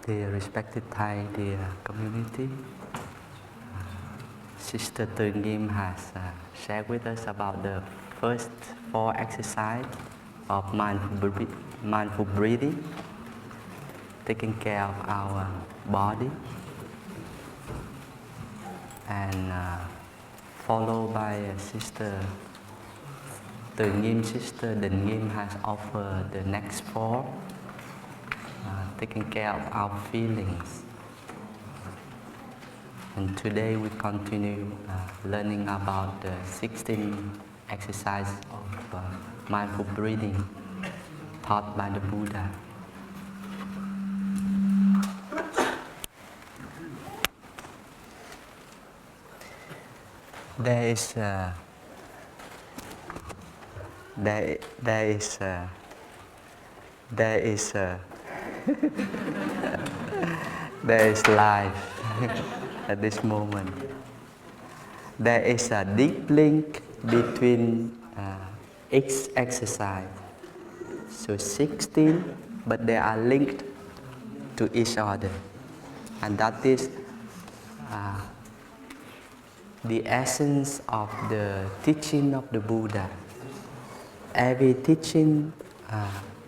Dear respected Thai, dear community, Sister Từ Nghiêm has shared with us about the first 4 exercises of mindful breathing, taking care of our body, and followed by Sister Từ Nghiêm. Sister Định Nghiêm has offered the next 4, taking care of our feelings. And today we continue learning about the 16 exercises of mindful breathing taught by the Buddha. There is life at this moment. There is a deep link between each exercise. So 16, but they are linked to each other. And that is the essence of the teaching of the Buddha. Every teaching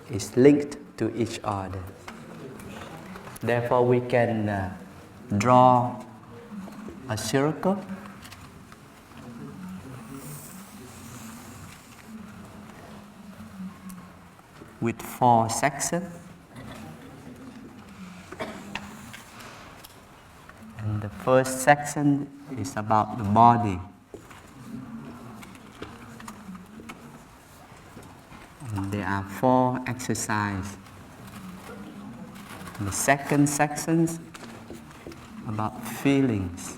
is linked to each other. Therefore, we can draw a circle with 4 sections. And the first section is about the body. And there are 4 exercises. The second section about feelings.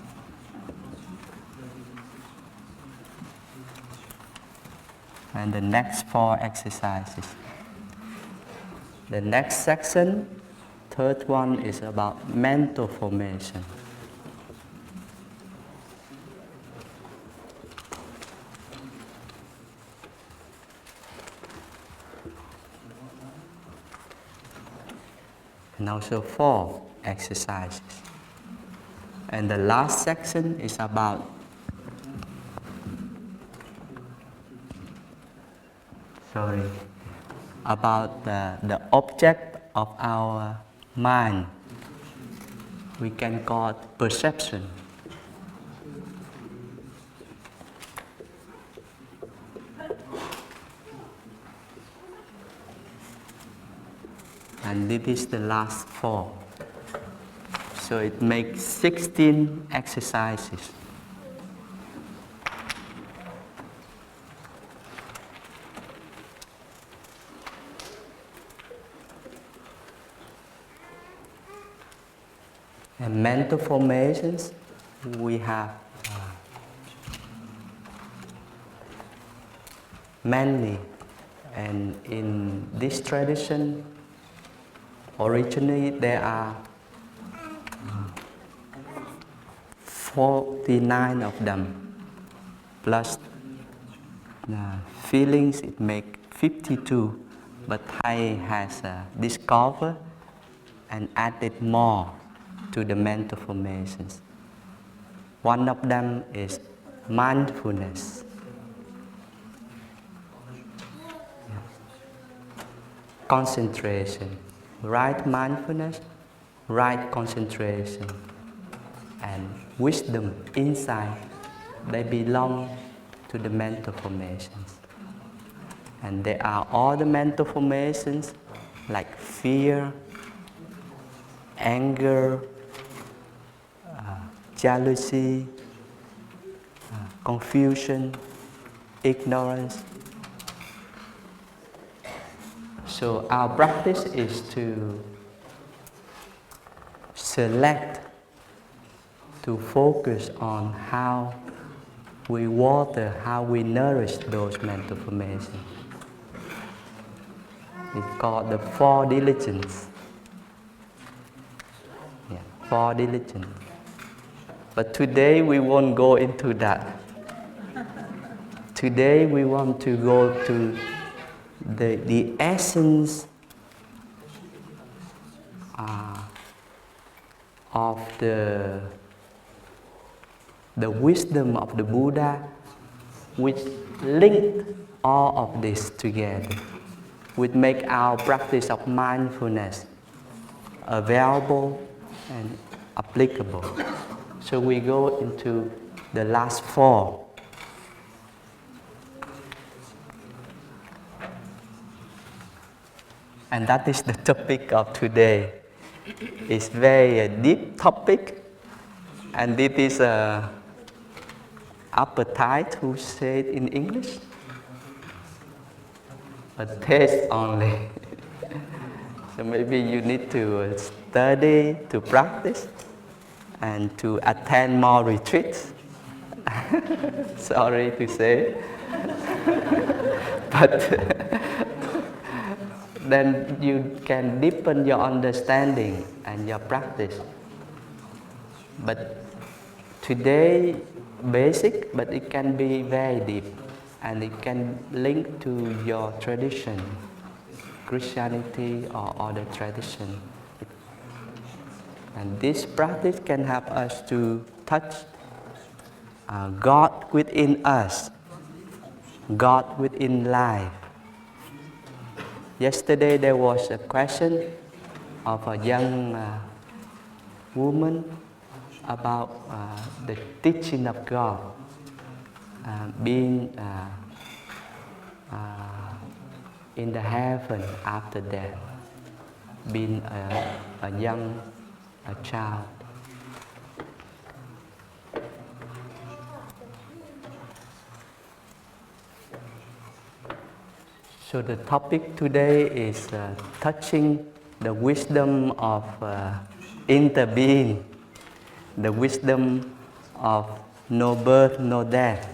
And the next 4 exercises. The next section, third one, is about mental formation. And also 4 exercises. And the last section is about the object of our mind. We can call it perception. And this is the last 4. So it makes 16 exercises. And mental formations, we have mainly, and in this tradition, originally there are 49 of them, plus feelings, it makes 52, but Thai has discovered and added more to the mental formations. One of them is mindfulness. Concentration, right mindfulness, right concentration, and wisdom, insight, they belong to the mental formations. And there are all the mental formations like fear, anger, jealousy, confusion, ignorance. So our practice is to select, to focus on how we water, how we nourish those mental formations. It's called the 4 diligence. 4 diligence. But today we won't go into that. Today we want to go to the essence of the wisdom of the Buddha, which link all of this together, which make our practice of mindfulness available and applicable. So we go into the last four. And that is the topic of today. It's very deep topic, and it is appetite, who say it in English? A taste only. So maybe you need to study, to practice, and to attend more retreats. Sorry to say. But then you can deepen your understanding and your practice. But today, basic, but it can be very deep, and it can link to your tradition, Christianity or other tradition. And this practice can help us to touch God within us, God within life. Yesterday there was a question of a young woman about the teaching of God, being in the heaven after death, being a young child. So the topic today is touching the wisdom of interbeing, the wisdom of no birth, no death.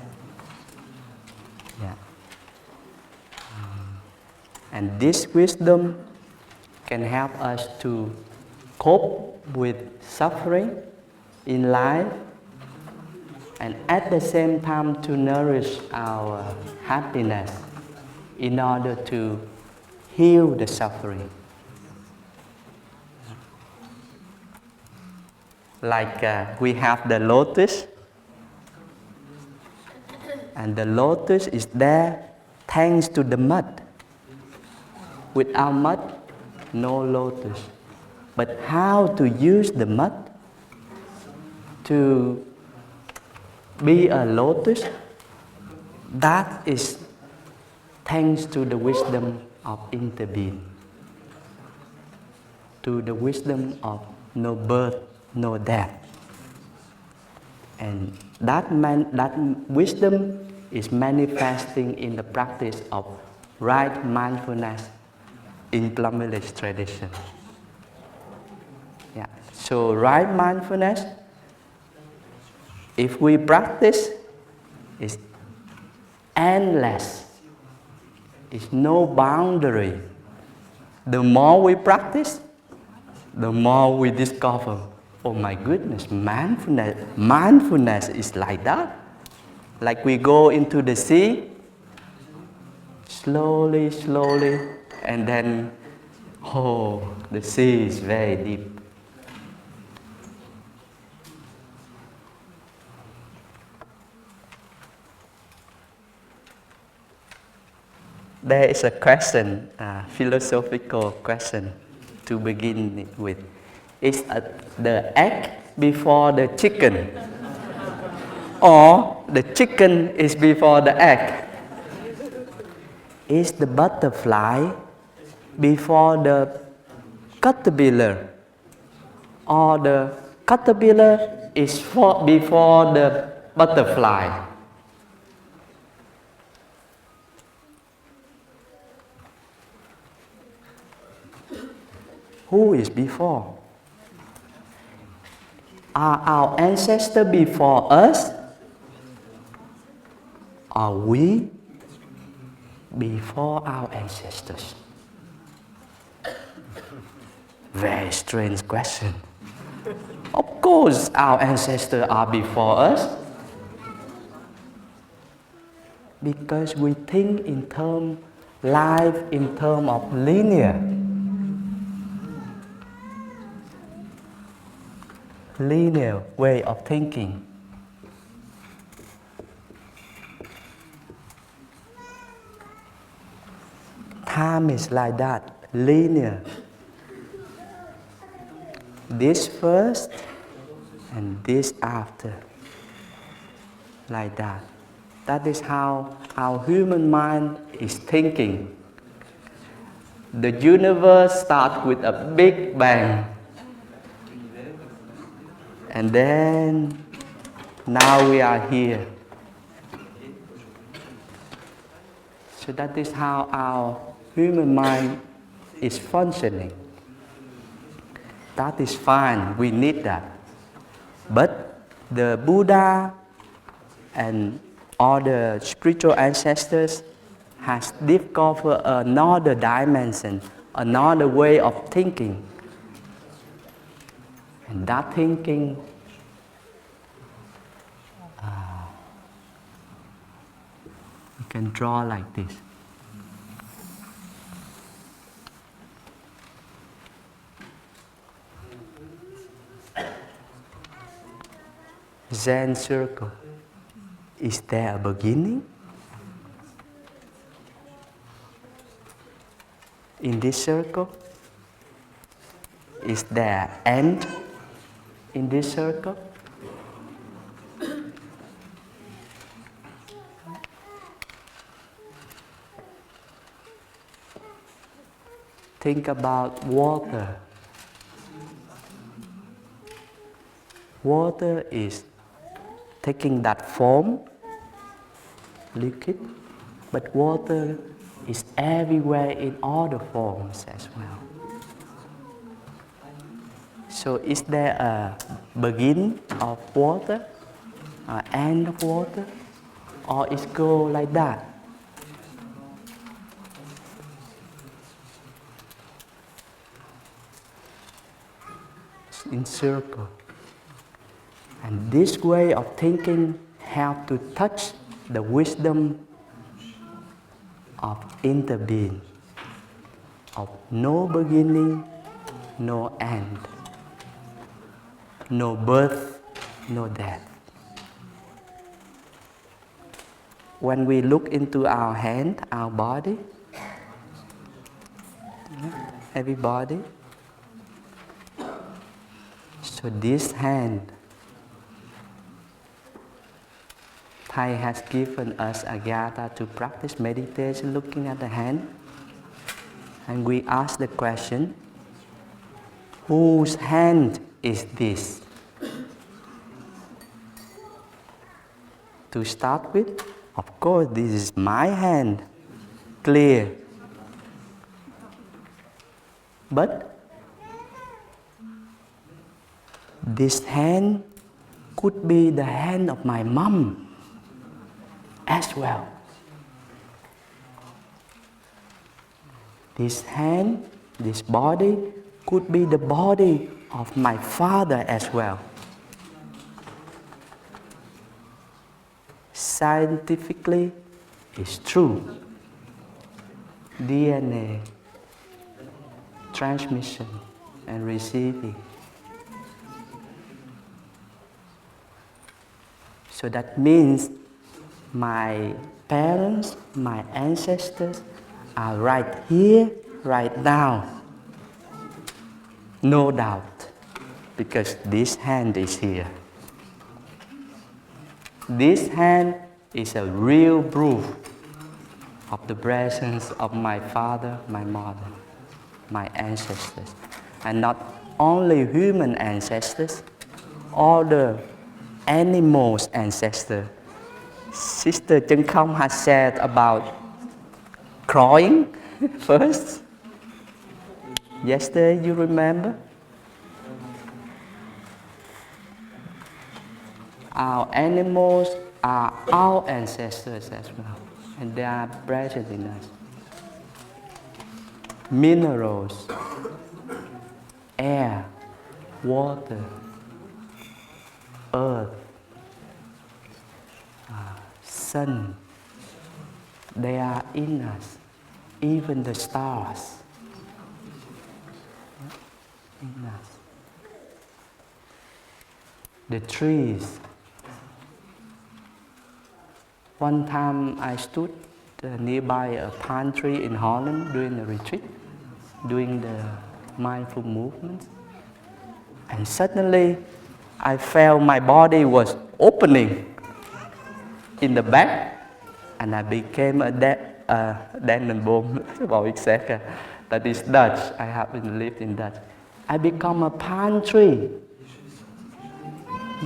Yeah. And this wisdom can help us to cope with suffering in life, and at the same time to nourish our happiness in order to heal the suffering. Like we have the lotus, and the lotus is there thanks to the mud. Without mud, no lotus. But how to use the mud to be a lotus, that is thanks to the wisdom of interbeing, to the wisdom of no birth, no death. And that wisdom is manifesting in the practice of right mindfulness in Plum village tradition. Yeah. So right mindfulness, if we practice, is endless. It's no boundary. The more we practice, the more we discover, oh my goodness, mindfulness is like that. Like we go into the sea, slowly, slowly, and then, oh, the sea is very deep. There is a question, a philosophical question to begin with. Is the egg before the chicken? Or the chicken is before the egg? Is the butterfly before the caterpillar? Or the caterpillar is before the butterfly? Who is before? Are our ancestors before us? Are we before our ancestors? Very strange question. Of course our ancestors are before us, because we think in terms life in terms of linear. linear way of thinking. Time is like that, linear. This first and this after. Like that. That is how our human mind is thinking. The universe starts with a big bang. And then, now we are here. So that is how our human mind is functioning. That is fine, we need that. But the Buddha and all the spiritual ancestors has discovered another dimension, another way of thinking. And that thinking you can draw like this. Zen circle. Is there a beginning? In this circle? Is there an end in this circle? Think about water. Water is taking that form, liquid, but water is everywhere in all the forms as well. So is there a beginning of water, an end of water, or it go like that? It's in circle. And this way of thinking helps to touch the wisdom of interbeing, of no beginning, no end, no birth, no death. When we look into our hand, our body, everybody, so this hand, Thầy has given us a yata to practice meditation looking at the hand. And we ask the question, whose hand is this? To start with, of course, this is my hand, clear. But this hand could be the hand of my mom as well. This hand, this body, could be the body of my father as well. Scientifically, it's true. DNA transmission and receiving. So that means my parents, my ancestors are right here, right now. No doubt, because this hand is here. This hand is a real proof of the presence of my father, my mother, my ancestors. And not only human ancestors, all the animals' ancestors. Sister Chân Không has said about crying first. Yesterday, you remember? Our animals are our ancestors as well, and they are present in us. Minerals, air, water, earth, sun, they are in us, even the stars in us. the trees. One time I stood nearby a palm tree in Holland during a retreat, doing the mindful movements. And suddenly I felt my body was opening in the back, and I became a Dannenboom. That is Dutch. I haven't lived in Dutch. I become a palm tree,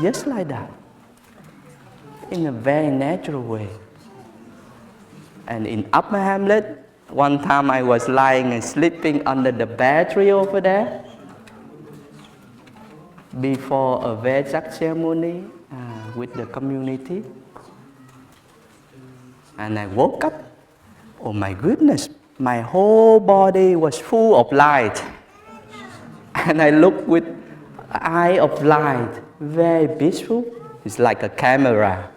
just like that, in a very natural way. And in Upper Hamlet, one time I was lying and sleeping under the bear tree over there before a Vesak ceremony with the community. And I woke up. Oh my goodness, my whole body was full of light. And I looked with eye of light, very peaceful. It's like a camera.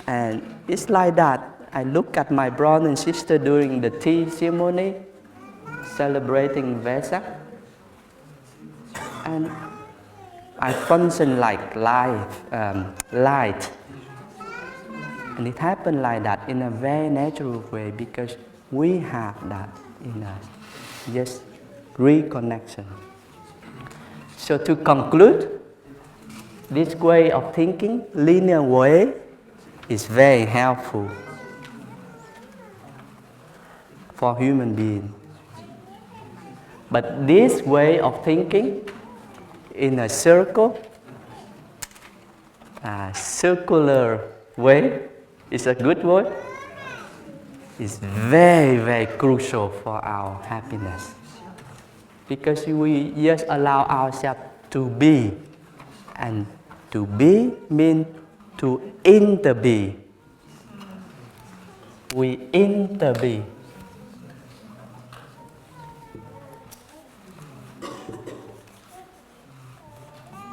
And it's like that. I look at my brother and sister during the tea ceremony, celebrating Vesak. And I function like light. And it happened like that in a very natural way because we have that in us. Just reconnection. So to conclude, this way of thinking, linear way, is very helpful for human beings. But this way of thinking in a circular way is a good word. It's very, very crucial for our happiness. Because we just allow ourselves to be. And to be means to interbe. We interbe.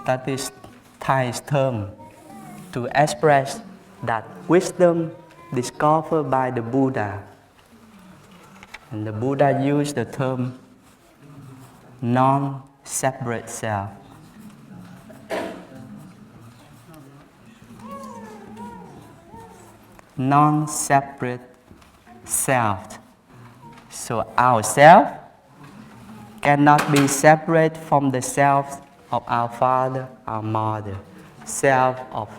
That is Thai's term to express that wisdom discovered by the Buddha. And the Buddha used the term non-separate self. Non-separate self. So our self cannot be separate from the self of our father, our mother, self of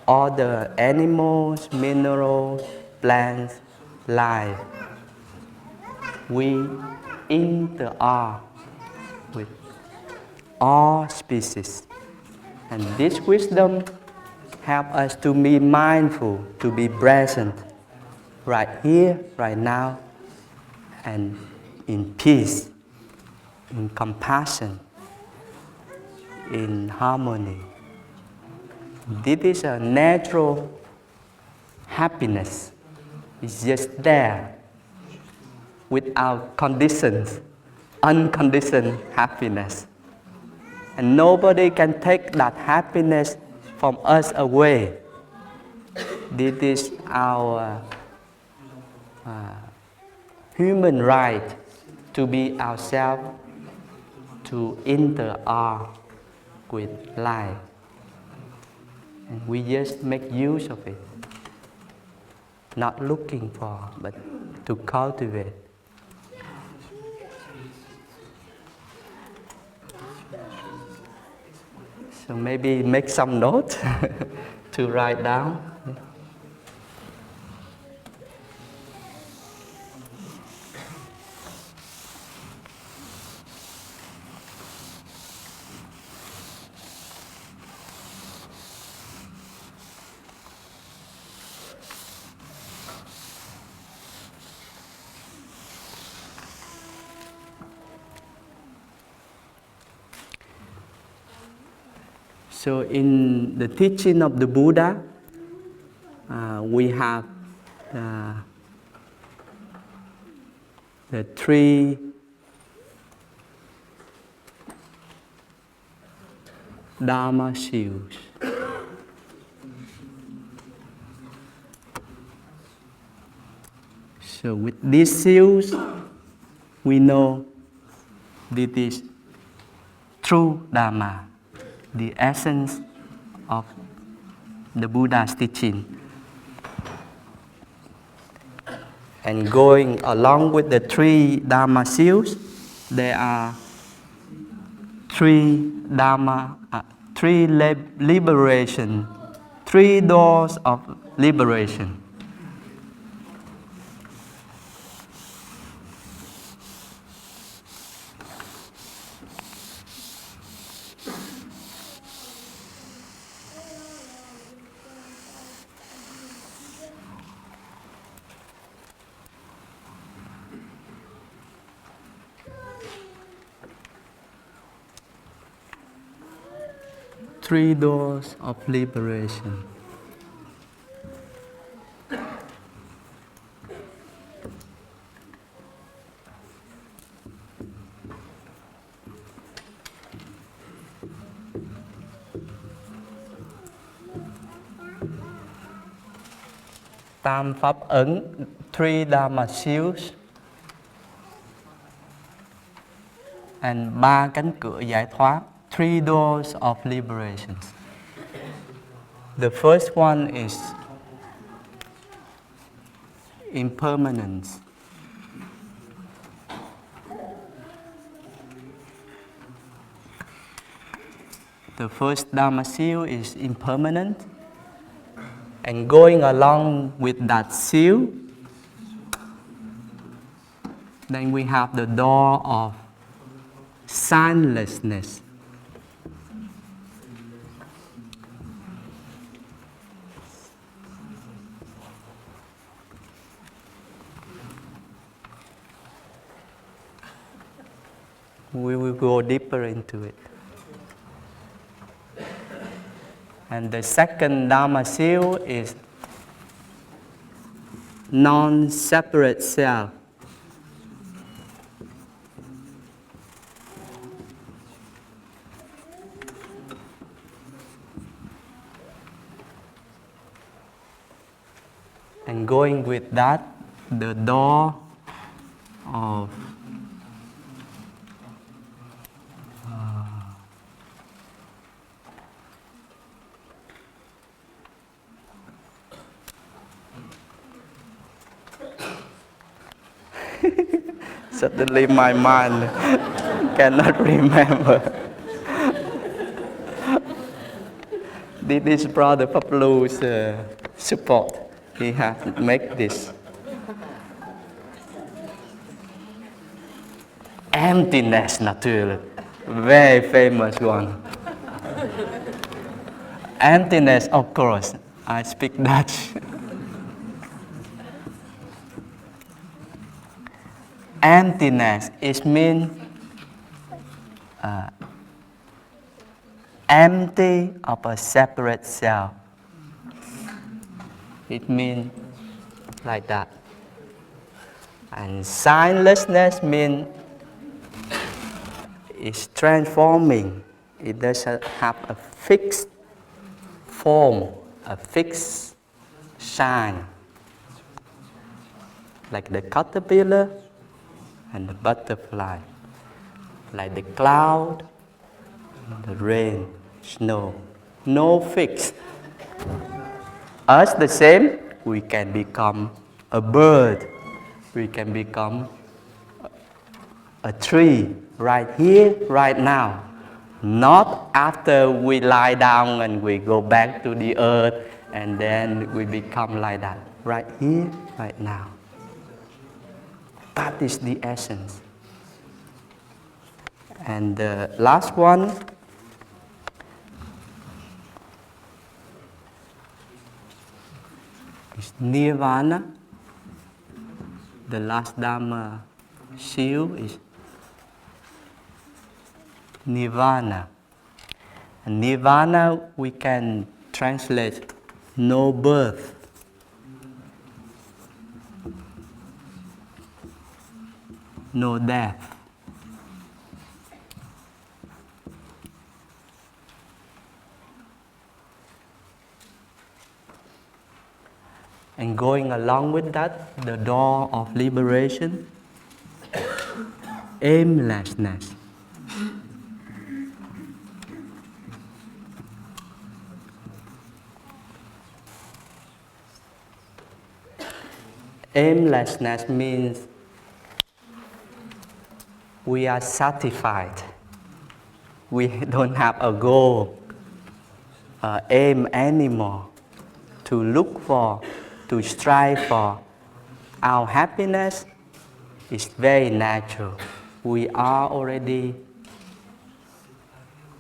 all the animals, minerals, plants, life. We interact with all species. And this wisdom helps us to be mindful, to be present, right here, right now, and in peace, in compassion, in harmony. This is a natural happiness. It's just there, without conditions, unconditioned happiness. And nobody can take that happiness from us away. This is our human right to be ourselves, to interact with life. And we just make use of it. Not looking for, but to cultivate. So maybe make some notes to write down. So in the teaching of the Buddha, we have the three Dharma seals. So with these seals, we know this is true Dharma. the essence of the Buddha's teaching. And going along with the three Dharma seals, there are three liberation, three doors of liberation. Three doors of liberation. Tam Pháp Ứng, three Dharma seals, and ba cánh cửa giải thoát, three doors of liberation. The first one is impermanence. The first Dharma seal is impermanent. And going along with that seal, then we have the door of signlessness. We will go deeper into it. And the second Dharma seal is non-separate self. And going with that, the door of suddenly my mind cannot remember. This is Brother Pablo's support. He has made this. Emptiness, naturally. Very famous one. Emptiness, of course. I speak Dutch. Emptiness, it means empty of a separate self. It means like that. And signlessness means it's transforming. It doesn't have a fixed form, a fixed sign. Like the caterpillar and the butterfly, like the cloud, the rain, snow, no fix. Us the same, we can become a bird, we can become a tree right here, right now. Not after we lie down and we go back to the earth and then we become like that. Right here, right now. That is the essence. And the last one is Nirvana. The last Dharma seal is Nirvana. And Nirvana we can translate no birth. No death. And going along with that, the door of liberation, aimlessness. Aimlessness means we are satisfied. We don't have a goal, aim anymore to look for, to strive for. Our happiness is very natural. We are already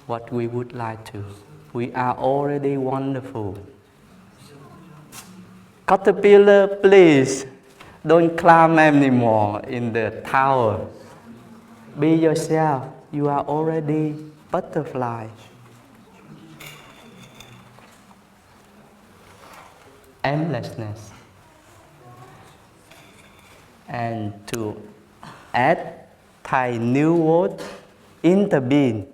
what we would like to. We are already wonderful. Caterpillar, please don't climb anymore in the tower. Be yourself. You are already butterfly. Aimlessness. And to add Thai new word, intervene.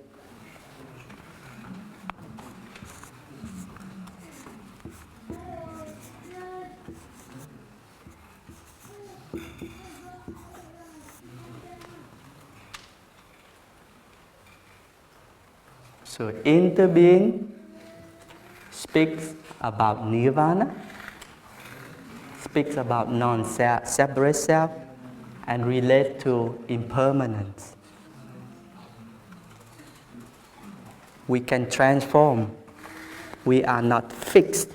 So interbeing speaks about nirvana, speaks about non-separate self, and relate to impermanence. We can transform. We are not fixed.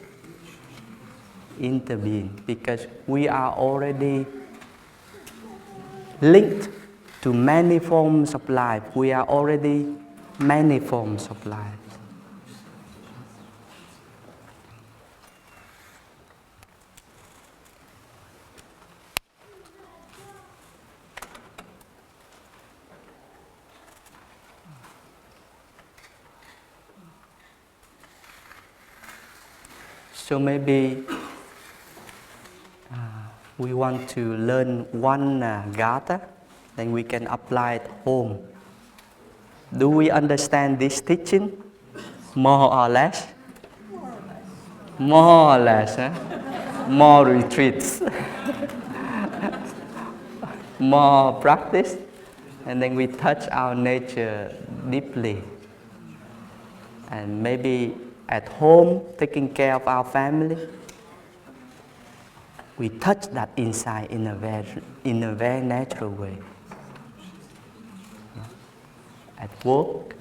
Interbeing, because we are already linked to many forms of life. We are already many forms of life. So maybe we want to learn one gatha, then we can apply it home. Do we understand this teaching? More or less? More or less, eh? More retreats, more practice, and then we touch our nature deeply. And maybe at home, taking care of our family, we touch that inside in a very natural way. At work.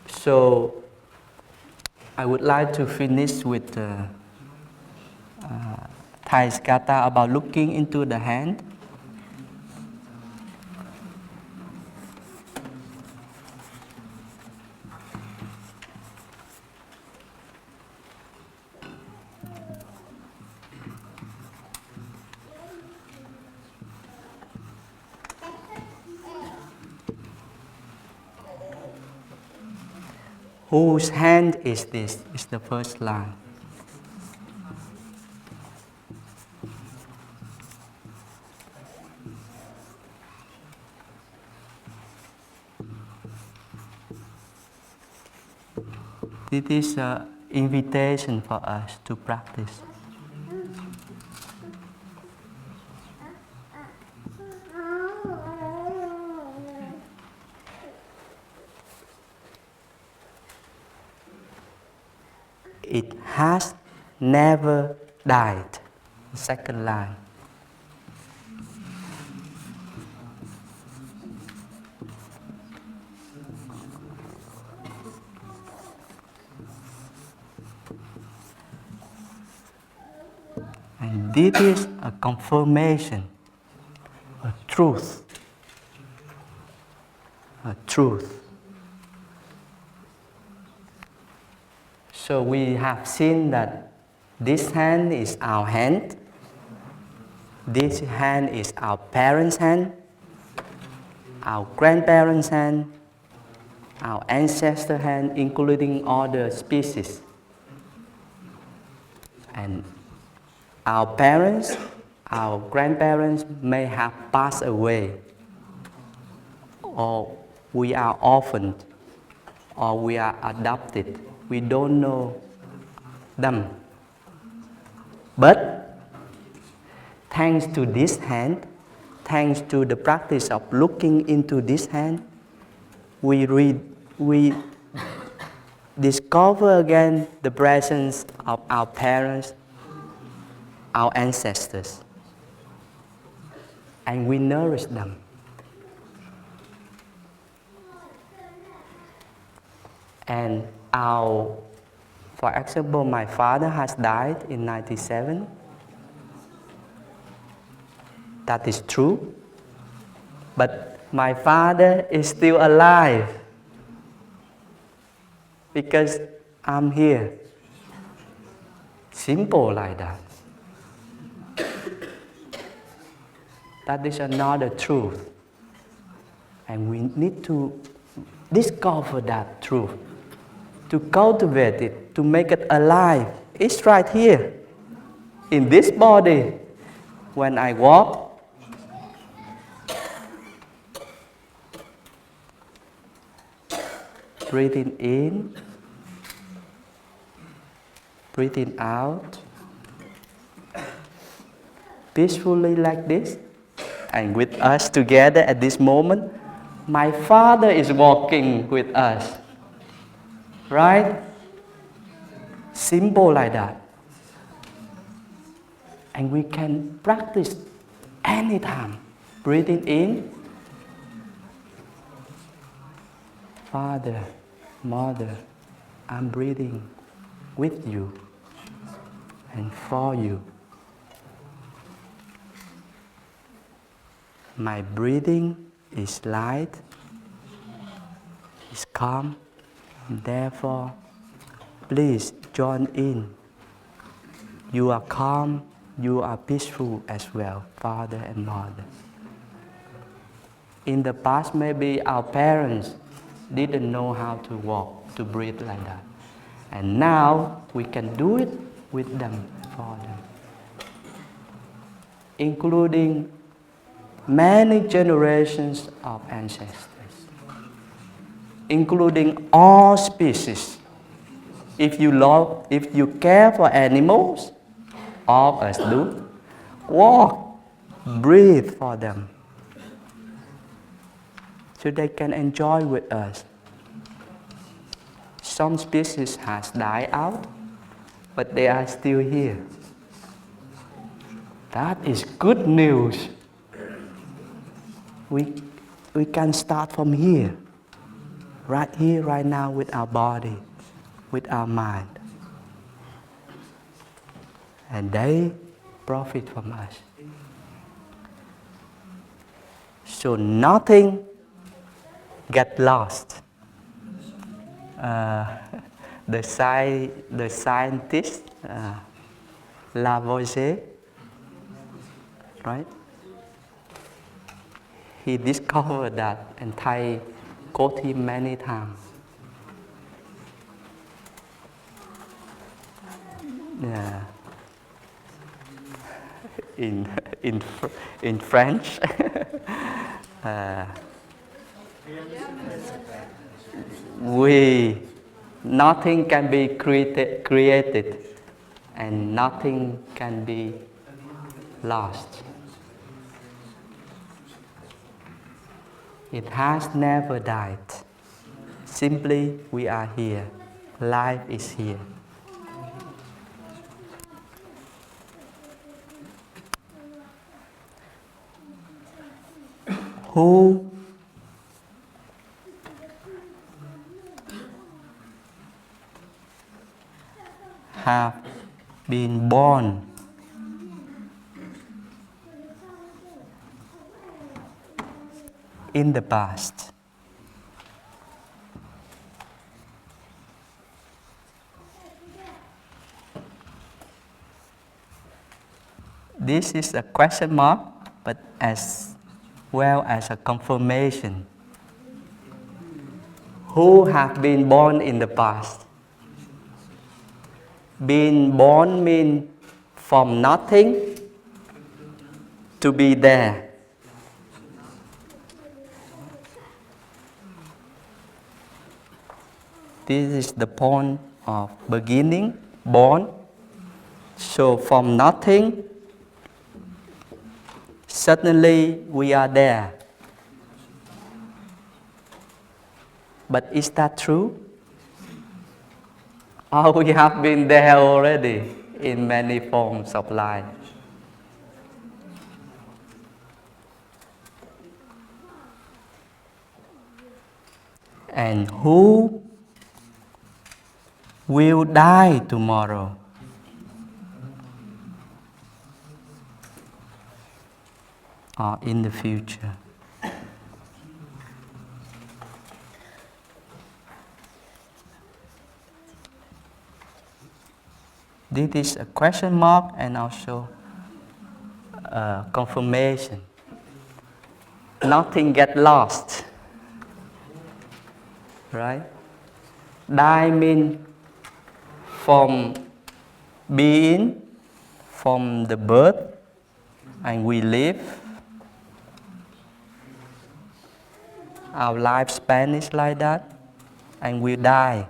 So I would like to finish with Thai's gatha about looking into the hand. Whose hand is this? Is the first line. This is an invitation for us to practice. It has never died. Second line. And this is a confirmation, a truth. A truth. So we have seen that this hand is our hand, this hand is our parents' hand, our grandparents' hand, our ancestor hand, including all the species. And our parents, our grandparents may have passed away, or we are orphaned, or we are adopted. We don't know them. But thanks to this hand, thanks to the practice of looking into this hand, we discover again the presence of our parents, our ancestors, and we nourish them. And for example, my father has died in 97. That is true. But my father is still alive because I'm here. Simple like that. That is another truth. And we need to discover that truth, to cultivate it, to make it alive. It's right here, in this body. When I walk, breathing in, breathing out, peacefully like this, and with us together at this moment, my Father is walking with us. Right? Simple like that. And we can practice anytime. Breathing in, Father, Mother, I'm breathing with you and for you. My breathing is light, is calm, and therefore, please join in. You are calm, you are peaceful as well, Father and Mother. In the past, maybe our parents didn't know how to walk, to breathe like that. And now, we can do it with them, for them. Including many generations of ancestors. Including all species. If you care for animals, all of us do. Walk, breathe for them, so they can enjoy with us. Some species has died out, but they are still here. That is good news. We can start from here, right now with our body, with our mind. And they profit from us. So nothing get lost. The scientist, Lavoisier, right? He discovered that, and Thầy quote him many times. Yeah. In French, nothing can be created, and nothing can be lost. It has never died. Simply, we are here. Life is here. Who have been born in the past. This is a question mark, but as well as a confirmation. Who have been born in the past? Being born means from nothing to be there. This is the point of beginning, born. So from nothing, suddenly we are there. But is that true? Or we have been there already in many forms of life? And who will die tomorrow? Or in the future? This is a question mark and also a confirmation. Nothing get lost, right? Die means from being, from the birth, and we live. Our lifespan is like that, and we die.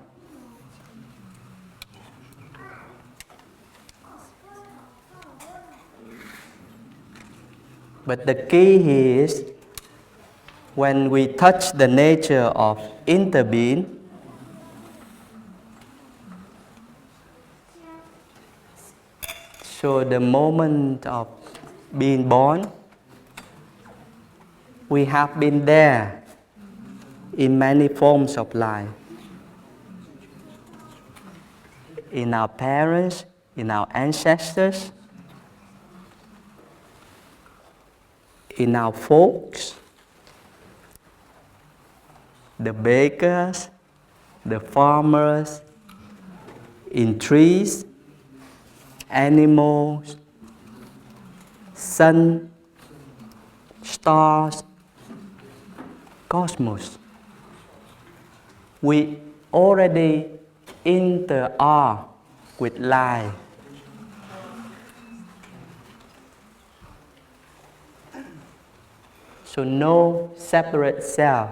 But the key here is when we touch the nature of interbeing, so the moment of being born, we have been there in many forms of life. In our parents, in our ancestors, in our folks, the bakers, the farmers, in trees, animals, sun, stars, cosmos. We already interact with life. So no separate self.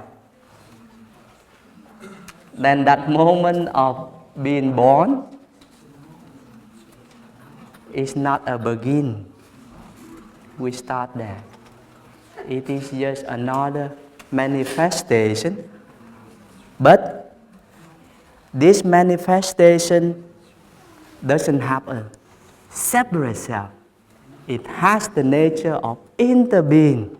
Then that moment of being born is not a begin. We start there. It is just another manifestation. But this manifestation doesn't have a separate self. It has the nature of interbeing.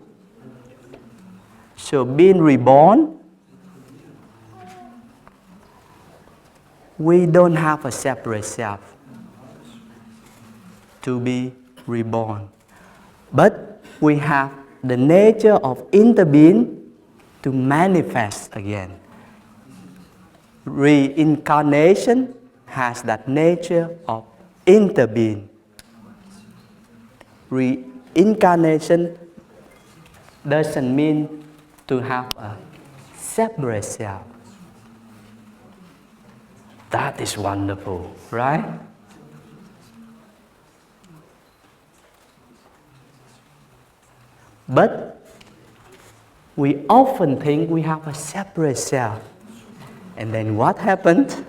So being reborn, we don't have a separate self to be reborn. But we have the nature of interbeing to manifest again. Reincarnation has that nature of interbeing. Reincarnation doesn't mean to have a separate self. That is wonderful, right? But we often think we have a separate self. And then what happened?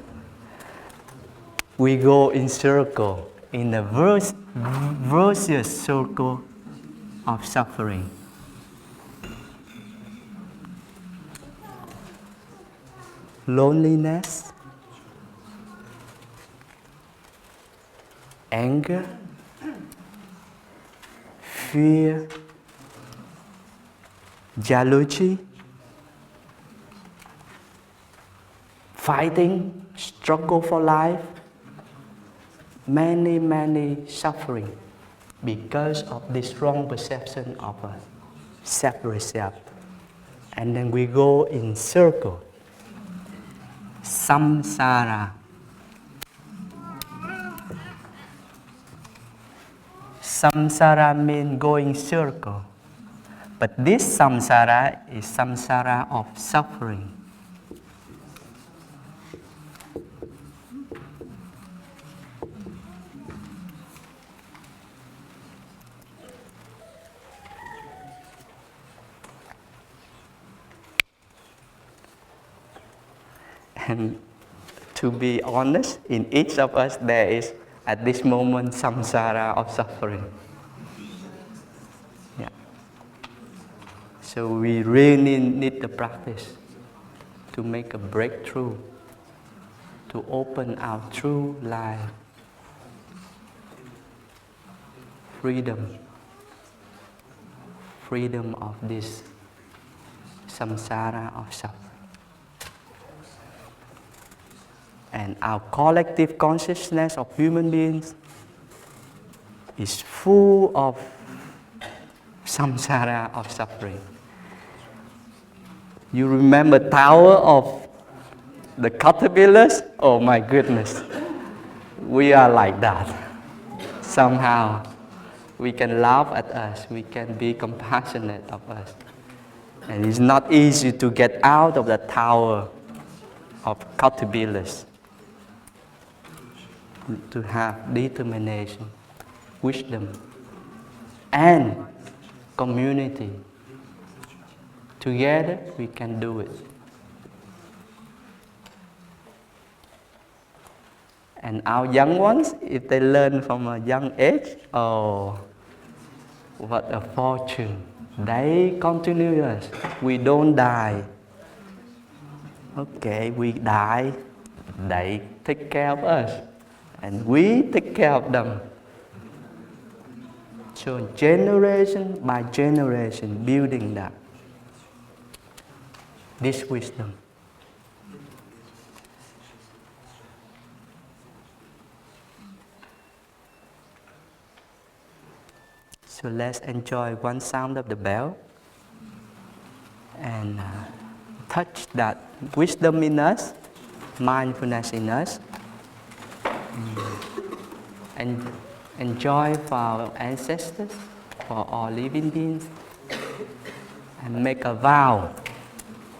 We go in circle, in a vicious circle of suffering. Loneliness, anger, fear, jealousy, fighting, struggle for life, many suffering because of this wrong perception of a separate self. And then we go in circle. Samsara. Samsara means going circle. But this samsara is samsara of suffering. And to be honest, in each of us there is at this moment samsara of suffering. Yeah. So we really need the practice to make a breakthrough, to open our true life, freedom of this samsara of suffering. And our collective consciousness of human beings is full of samsara, of suffering. You remember tower of the caterpillars? Oh my goodness. We are like that. Somehow we can laugh at us, we can be compassionate of us. And it's not easy to get out of the tower of caterpillars. To have determination, wisdom, and community. Together we can do it. And our young ones, if they learn from a young age, oh, what a fortune. They continue us. We don't die. Okay, we die. They take care of us. And we take care of them. So generation by generation, building that. This wisdom. So let's enjoy one sound of the bell and touch that wisdom in us, mindfulness in us, and enjoy for our ancestors, for all living beings, and make a vow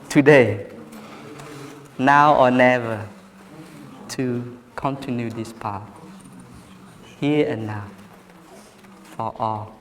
today, now or never, to continue this path, here and now, for all.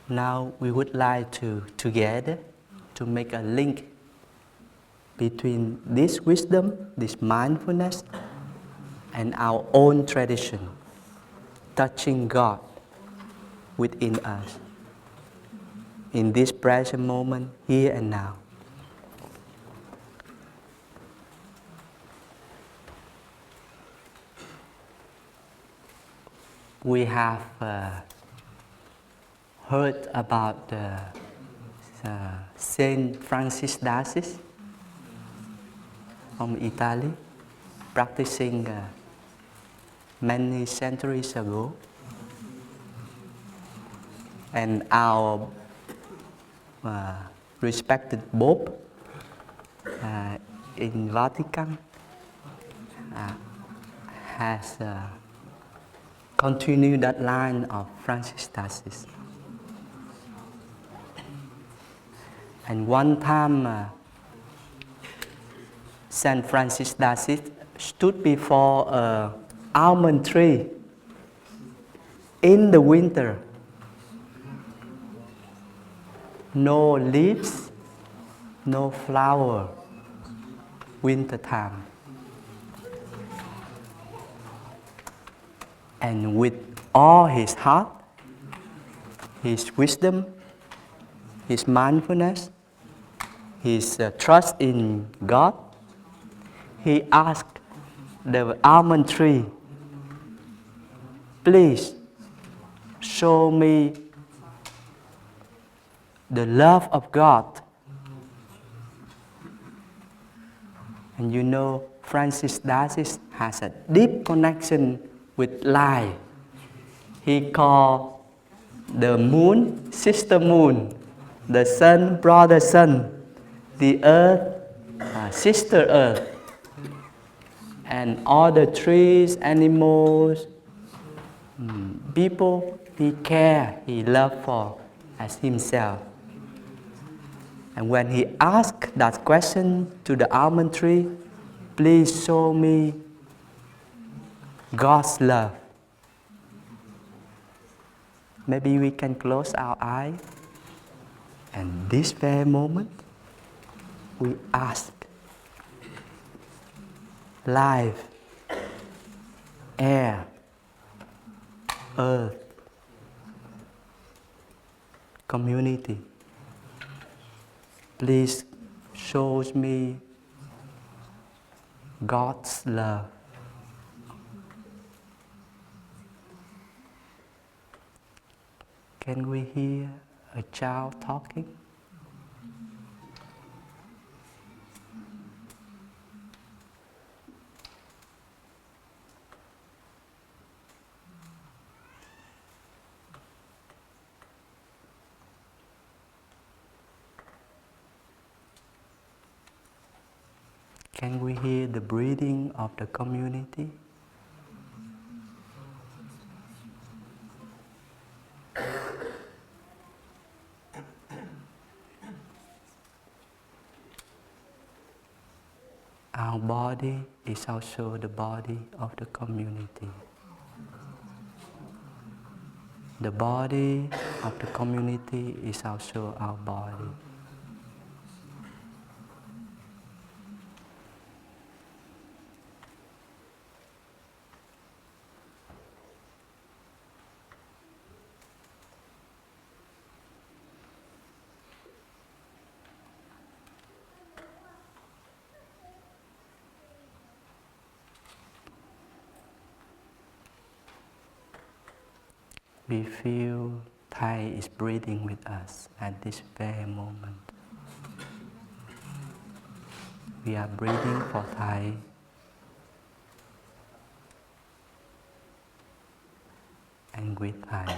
Now we would like to together to make a link between this wisdom, this mindfulness, and our own tradition, touching God within us, in this present moment, here and now. We have heard about Saint Francis d'Assisi from Italy, practicing many centuries ago. And our respected Pope in Vatican has continued that line of Francis d'Assisi. And one time, Saint Francis d'Assisi stood before an almond tree in the winter. No leaves, no flower, winter time. And with all his heart, his wisdom, his mindfulness, his trust in God, he asked the almond tree, please show me the love of God. And you know, Francis d'Assisi has a deep connection with life. He called the moon, sister moon, the sun, brother sun, the earth, sister earth, and all the trees, animals, people he cared, he loved for as himself. And when he asked that question to the almond tree, please show me God's love. Maybe we can close our eyes, and this very moment, we ask life, air, earth, community, please show me God's love. Can we hear a child talking? Can we hear the breathing of the community? Our body is also the body of the community. The body of the community is also our body. We feel Thai is breathing with us at this very moment. We are breathing for Thai. And with Thai.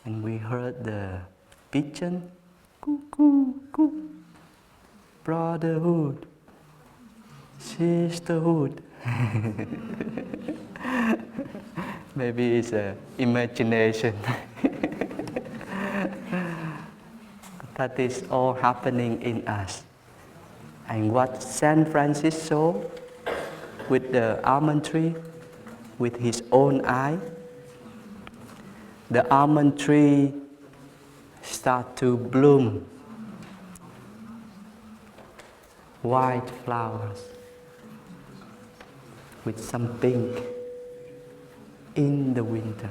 And we heard the pigeon, cuckoo, coo, brotherhood, sisterhood. Maybe it's an imagination. That is all happening in us. And what Saint Francis saw with the almond tree, with his own eye, the almond tree start to bloom white flowers with some pink in the winter.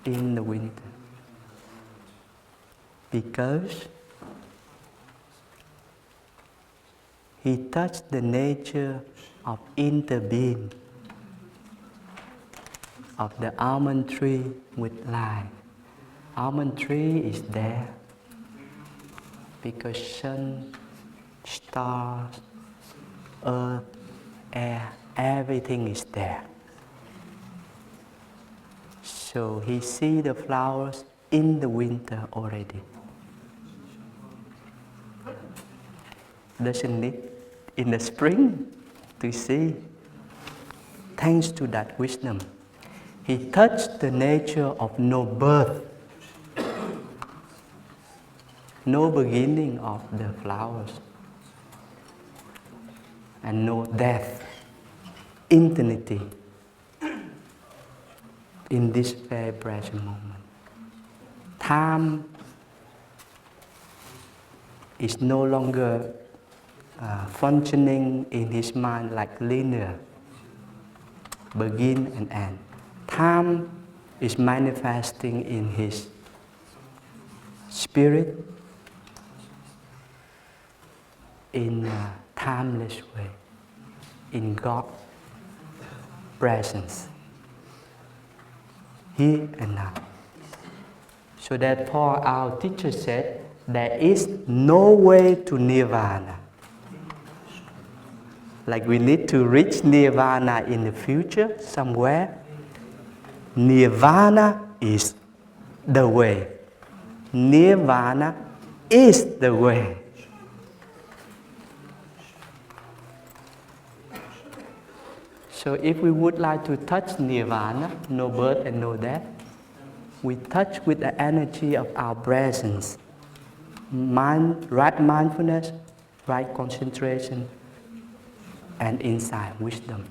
In the winter. Because he touched the nature of interbeing of the almond tree with life. Almond tree is there because sun, stars, earth, air, everything is there. So he sees the flowers in the winter already. Doesn't need in the spring to see. Thanks to that wisdom, he touched the nature of no birth, no beginning of the flowers, and no death, eternity in this very present moment. Time is no longer functioning in his mind like linear, begin and end. Time is manifesting in his spirit in a timeless way, in God's presence, here and now. So therefore our teacher said, there is no way to nirvana. Like we need to reach nirvana in the future somewhere. Nirvana is the way. Nirvana is the way. So if we would like to touch nirvana, no birth and no death, we touch with the energy of our presence. Right mindfulness, right concentration, and inside wisdom.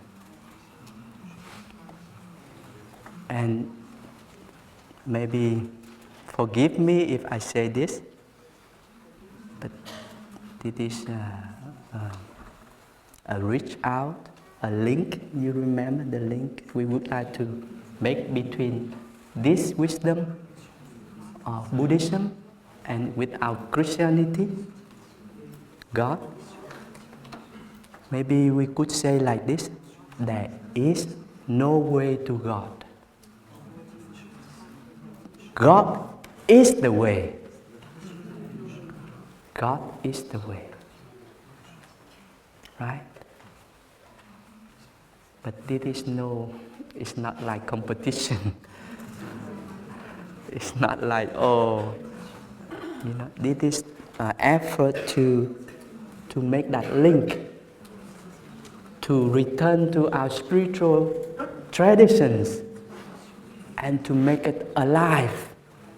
And maybe forgive me if I say this, but this is a reach out, a link. You remember the link we would like to make between this wisdom of Buddhism and with our Christianity, God. Maybe we could say like this: there is no way to God. God is the way. God is the way. Right? But this is it's not like competition. It's not like, this is an effort to make that link, to return to our spiritual traditions and to make it alive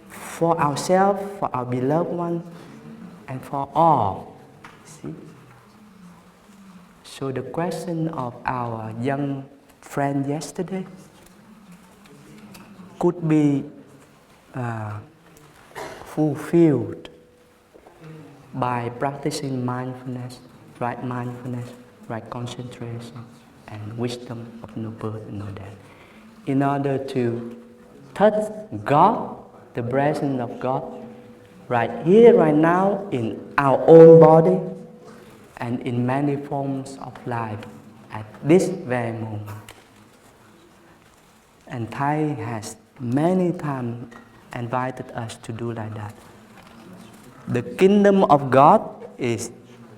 for ourselves, for our beloved one, and for all. See? So the question of our young friend yesterday could be fulfilled by practicing mindfulness, right concentration, and wisdom of no birth and no death. In order to touch God, the presence of God, right here, right now, in our own body, and in many forms of life at this very moment. And Thai has many times invited us to do like that. The kingdom of God is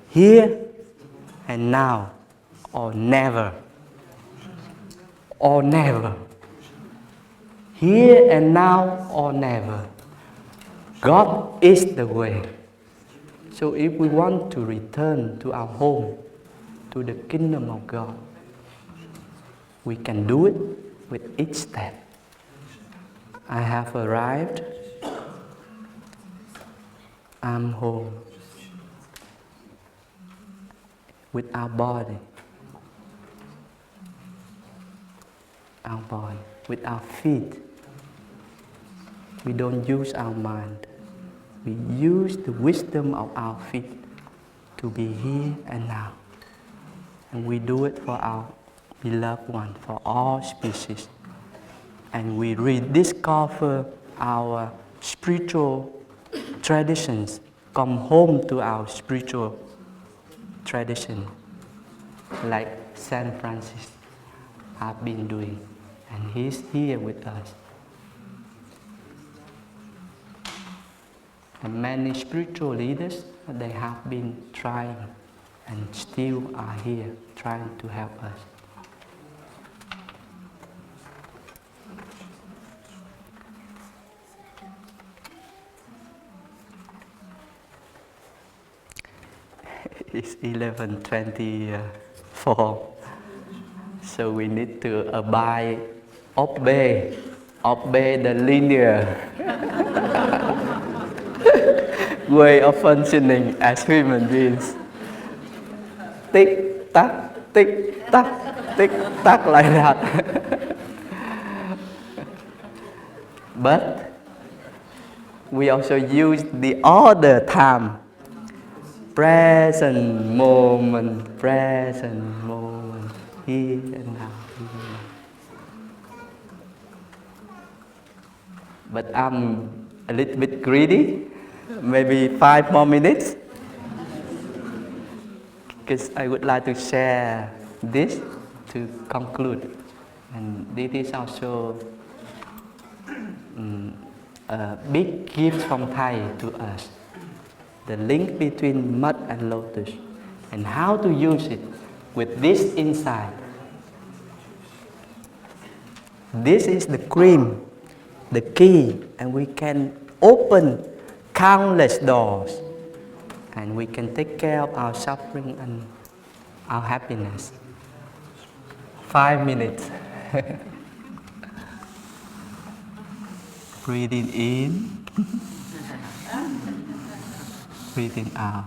here and now, or never. Or never. Here and now, or never. God is the way. So if we want to return to our home, to the kingdom of God, we can do it with each step. I have arrived. I'm home. With our body. Our body. With our feet. We don't use our mind. We use the wisdom of our feet to be here and now. And we do it for our beloved one, for all species. And we rediscover our spiritual traditions, come home to our spiritual tradition, like Saint Francis has been doing. And he's here with us. And many spiritual leaders, they have been trying and still are here trying to help us. It's 11:24, so we need to obey the linear way of functioning as human beings. Tick tock, tick tock, tick tock, like that. But we also use the other time. Present moment, here and now. But I'm a little bit greedy, maybe 5 more minutes, because I would like to share this to conclude. And this is also a big gift from Thai to us. The link between mud and lotus, and how to use it with this insight. This is the cream, the key, and we can open countless doors, and we can take care of our suffering and our happiness 5 minutes. Breathing in, breathing out.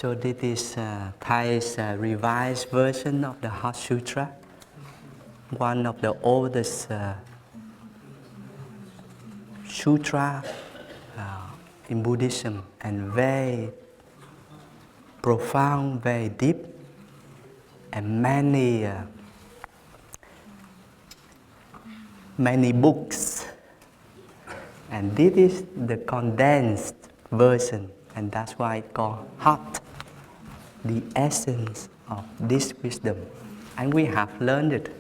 So this is Thai's revised version of the Heart Sutra, one of the oldest sutra in Buddhism, and very profound, very deep, and many books. And this is the condensed version, and that's why it's called Heart, the essence of this wisdom. And we have learned it.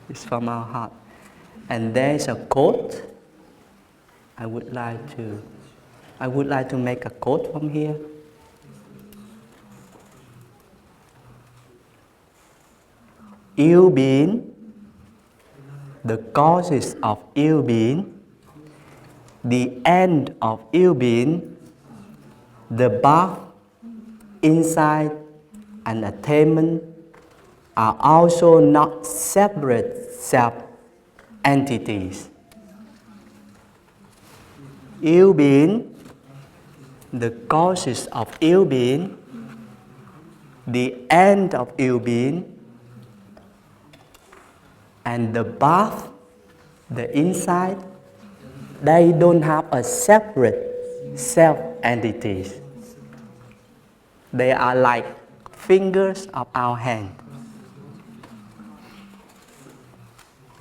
It's from our heart. And there is a quote. I would like to make a quote from here. Ill being, the causes of ill being, the end of ill being, the path, insight, and attainment are also not separate self-entities. Ill being, the causes of ill being, the end of ill being, and the path, the insight, they don't have a separate self-entities. They are like fingers of our hand.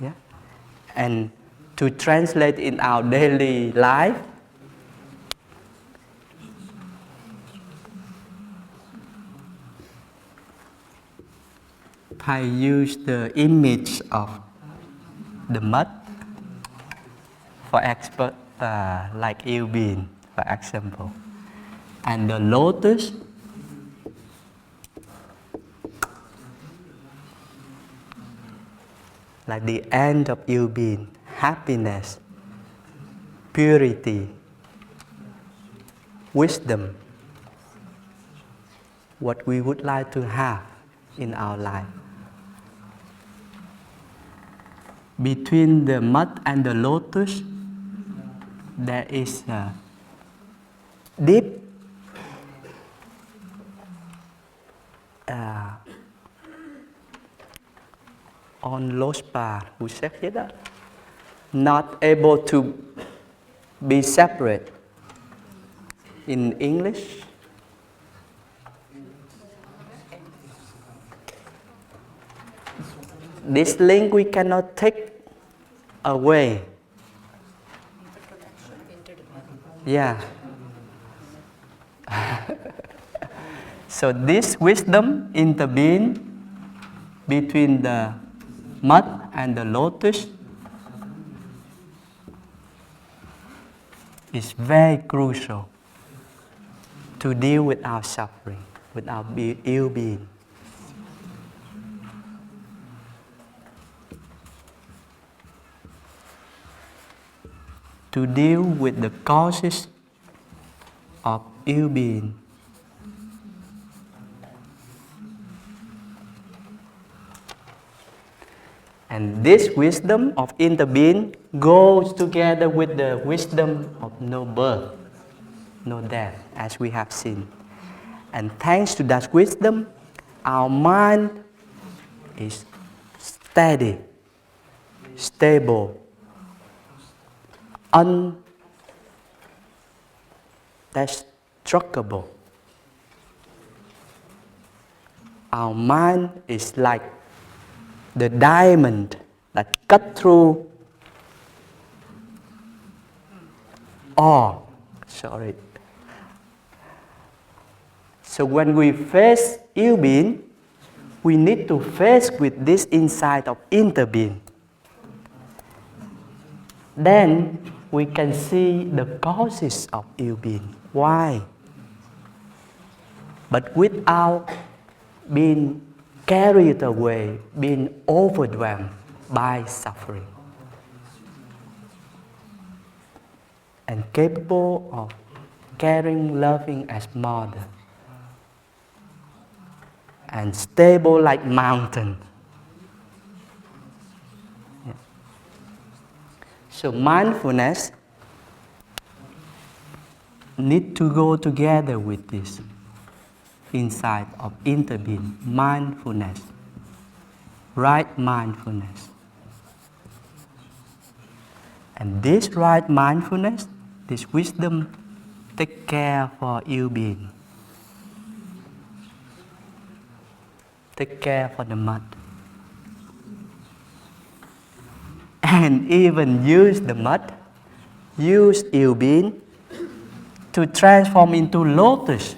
Yeah? And to translate in our daily life, I use the image of the mud for expert, like ill being, for example, and the lotus like the end of ill being, happiness, purity, wisdom, what we would like to have in our life. Between the mud and the lotus, there is a deep on lost path, who said that? Not able to be separate. In English, this link we cannot take away. Yeah. So this wisdom intervenes between the mud and the lotus is very crucial to deal with our suffering, with our ill being. to deal with the causes of ill being. And this wisdom of interbeing goes together with the wisdom of no birth, no death, as we have seen. And thanks to that wisdom, our mind is steady, stable, indestructible. Our mind is like the diamond that cut through all. So when we face ill being, we need to face with this insight of interbeing. Then we can see the causes of ill being. Why? But without being carried away, being overwhelmed by suffering. And capable of caring, loving as mother. And stable like mountain. Yeah. So mindfulness need to go together with this insight of interbeing, mindfulness, right mindfulness. And this right mindfulness, this wisdom, take care for ill being. Take care for the mud. And even use the mud, use ill being to transform into lotus.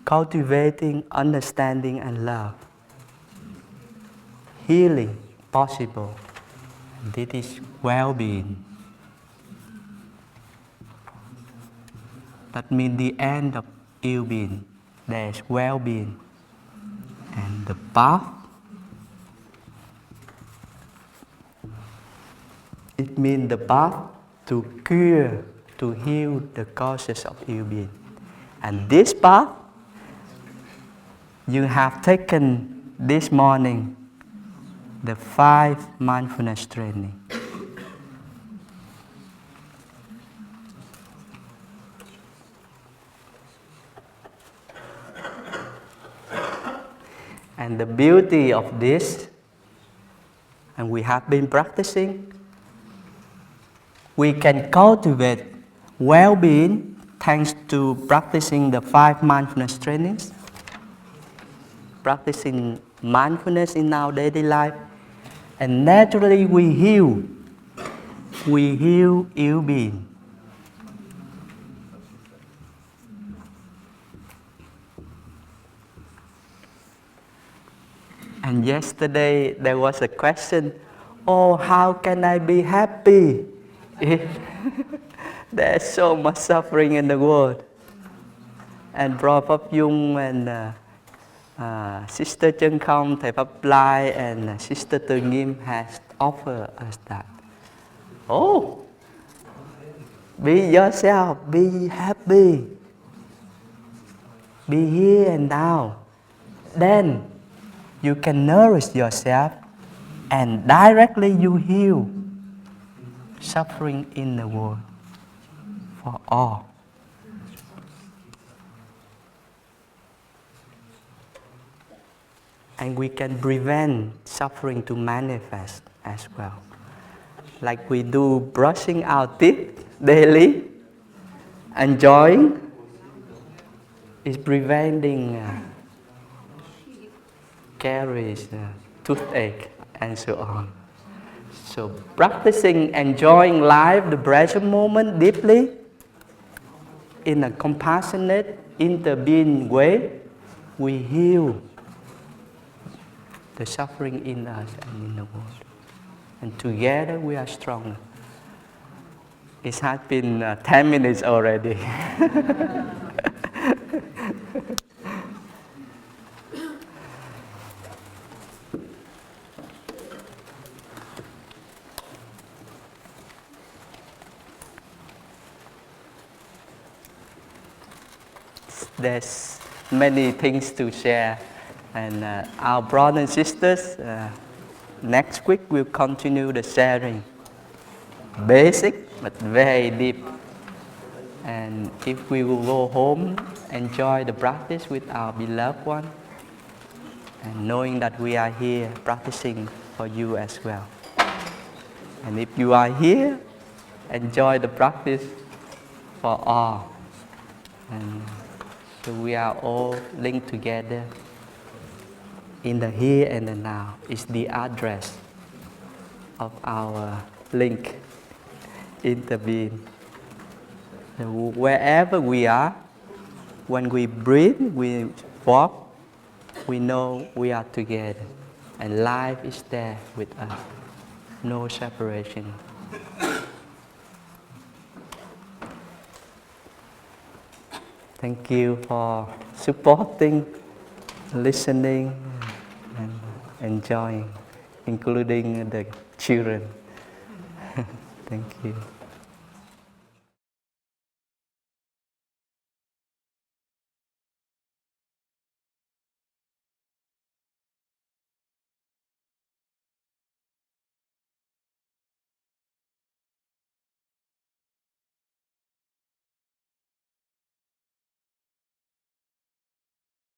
Cultivating understanding and love. Healing possible. This is well-being. That means the end of ill being. There is well-being. And the path, it means the path to cure, to heal the causes of ill being. And this path, you have taken this morning the 5 mindfulness training. And the beauty of this, and we have been practicing, we can cultivate well-being thanks to practicing the 5 mindfulness trainings, practicing mindfulness in our daily life, and naturally we heal ill being. And yesterday there was a question, oh, how can I be happy if there's so much suffering in the world? And Prophet Dung and Sister Chân Không, Thầy Pháp Lai and Sister Từ Nghiêm has offered us that. Oh, be yourself, be happy, be here and now. Then you can nourish yourself and directly you heal suffering in the world for all. And we can prevent suffering to manifest as well. Like we do brushing our teeth daily, enjoying is preventing caries, toothache, and so on. So practicing enjoying life, the present moment deeply, in a compassionate, interbeing way, we heal the suffering in us and in the world. And together we are stronger. It has been 10 minutes already. there's many things to share. And our brothers and sisters, next week we'll continue the sharing. Basic, but very deep. And if we will go home, enjoy the practice with our beloved one, and knowing that we are here practicing for you as well. And if you are here, enjoy the practice for all. And so we are all linked together in the here and the now. Is the address of our link interbeing. So wherever we are, when we breathe, we walk, we know we are together. And life is there with us. No separation. Thank you for supporting, listening, and enjoying, including the children. Thank you.